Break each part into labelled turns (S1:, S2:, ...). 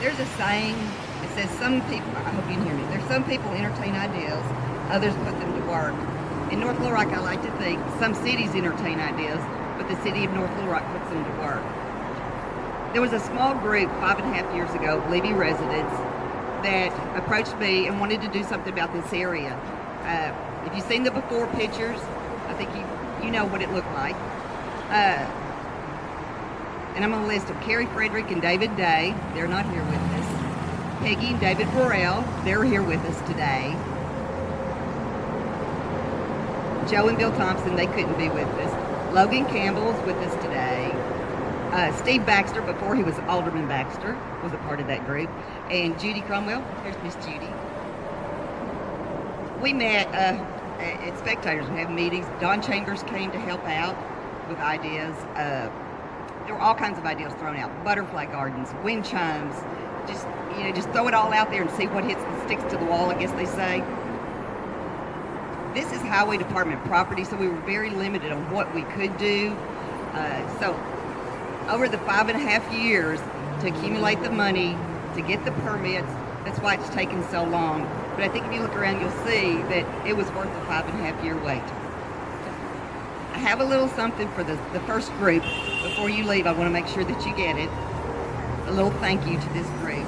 S1: There's a saying that says some people, I hope you can hear me, there's some people entertain ideas, others put them to work. In North Little Rock, I like to think some cities entertain ideas, but the city of North Little Rock puts them to work. There was a small group 5.5 years ago, Levy residents, that approached me and wanted to do something about this area. If you've seen the before pictures, I think you know what it looked like. And I'm going to list them. Carrie Frederick and David Day, they're not here with us. Peggy and David Burrell, they're here with us today. Joe and Bill Thompson, they couldn't be with us. Logan Campbell's with us today. Steve Baxter, before he was Alderman Baxter, was a part of that group. And Judy Cromwell, there's Miss Judy. We met at Spectators, we have meetings. Don Chambers came to help out with ideas. There were all kinds of ideas thrown out. Butterfly gardens, wind chimes, just throw it all out there and see what sticks to the wall, I guess they say. This is Highway Department property, so we were very limited on what we could do. So over the 5.5 years to accumulate the money, to get the permits, that's why it's taken so long. But I think if you look around, you'll see that it was worth the 5.5-year wait. I have a little something for the first group. Before you leave, I want to make sure that you get it. A little thank you to this group.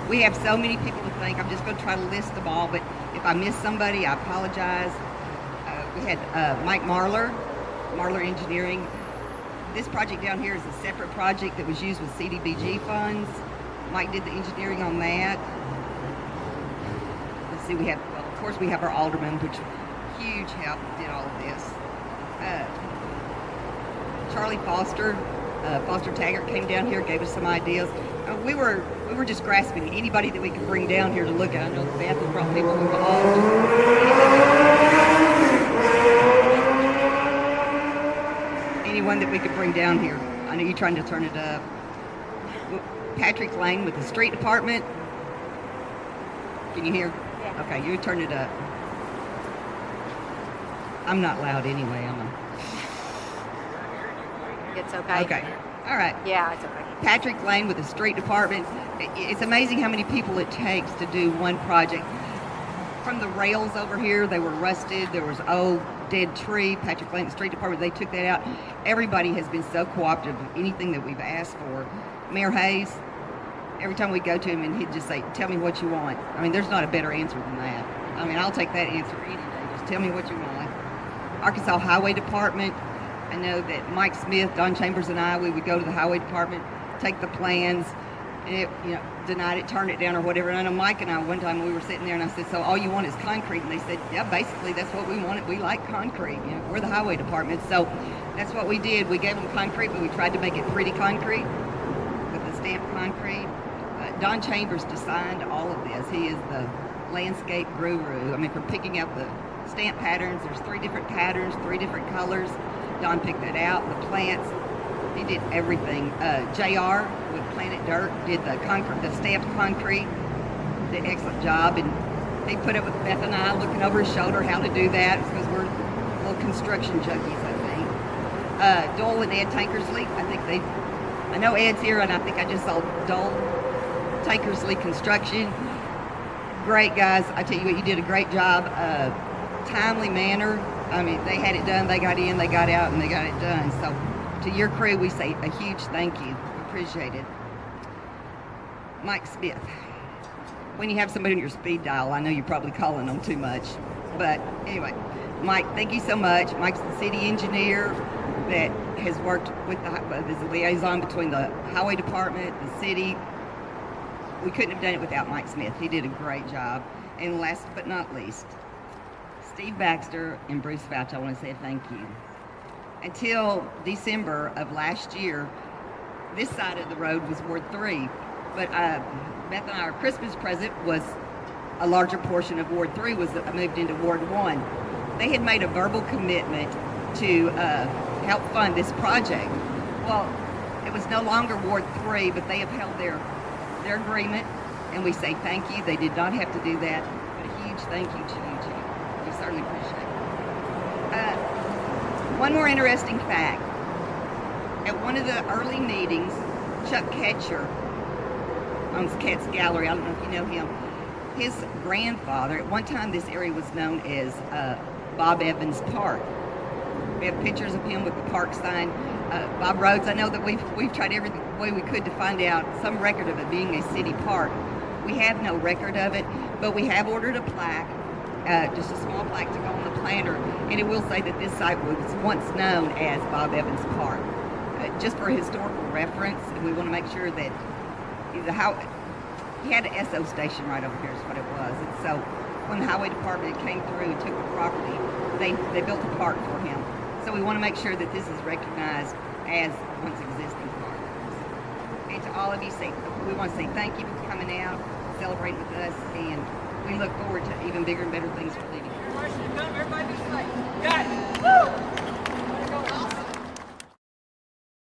S1: We have so many people to thank. I'm just going to try to list them all, but if I miss somebody, I apologize. We had Mike Marler Engineering. This project down here is a separate project that was used with CDBG funds. Mike did the engineering on that. Let's see, of course we have our alderman, which huge help, did all of this. Charlie Foster Taggart came down here, gave us some ideas. We were just grasping anybody that we could bring down here to look at. I know Beth has brought people who were all anyone that we could bring down here. I know you're trying to turn it up. Patrick Lane with the street department. Can you hear? Yeah. Okay, you turn it up. I'm not loud anyway, am
S2: I? It's okay.
S1: Okay. All right.
S2: Yeah, it's okay.
S1: Patrick Lane with the street department. It's amazing how many people it takes to do one project. From the rails over here, they were rusted. There was old dead tree. Patrick Lane, the street department, they took that out. Everybody has been so cooperative with anything that we've asked for. Mayor Hayes, every time we go to him and he'd just say, tell me what you want. I mean, there's not a better answer than that. I mean, I'll take that answer any day. Just tell me what you want. Arkansas Highway Department, I know that Mike Smith, Don Chambers, and I, we would go to the Highway Department, take the plans, and denied it, turned it down or whatever. And I know Mike and I, one time we were sitting there and I said, so all you want is concrete? And they said, yeah, basically that's what we wanted. We like concrete. We're the Highway Department. So that's what we did. We gave them concrete, but we tried to make it pretty concrete with the stamped concrete. Don Chambers designed all of this. He is the landscape guru. I mean, from picking out the stamp patterns, there's 3 different patterns, 3 different colors. Don picked that out, the plants. He did everything. JR with Planet Dirt did the stamped concrete. Did an excellent job, and he put it with Beth and I looking over his shoulder how to do that because we're little construction junkies, I think. Dole and Ed Tankersley, I know Ed's here, and I think I just saw Dole Tankersley Construction. Great guys. I tell you what, you did a great job. Timely manner. I mean, they had it done, they got in, they got out, and they got it done. So to your crew, we say a huge thank you. Appreciate it. Mike Smith. When you have somebody on your speed dial, I know you're probably calling them too much. But anyway, Mike, thank you so much. Mike's the city engineer that has worked with as a liaison between the Highway Department, the city. We couldn't have done it without Mike Smith. He did a great job. And last but not least, Steve Baxter and Bruce Fouch, I want to say thank you. Until December of last year, this side of the road was Ward 3. But Beth and our Christmas present was a larger portion of Ward 3 was moved into Ward 1. They had made a verbal commitment to help fund this project. Well, it was no longer Ward 3, but they have held their agreement, and we say thank you. They did not have to do that, but a huge thank you to you, Chief. We certainly appreciate it. One more interesting fact. At one of the early meetings, Chuck Ketcher owns Katz Gallery. I don't know if you know him. His grandfather, at one time this area was known as Bob Evans Park. We have pictures of him with the park sign. Bob Rhodes, I know that we've tried every way we could to find out some record of it being a city park. We have no record of it, but we have ordered a plaque, just a small plaque to go on the planter, and it will say that this site was once known as Bob Evans Park. Just for historical reference, and we want to make sure that he had an SO station right over here is what it was. And so when the highway department came through and took the property, they built a park for him. So we want to make sure that this is recognized as once existing park. And to all of you, we want to say thank you for coming out, celebrating with us, and we look forward to even bigger and better things for Living.
S2: Everybody be safe. Got it. Woo!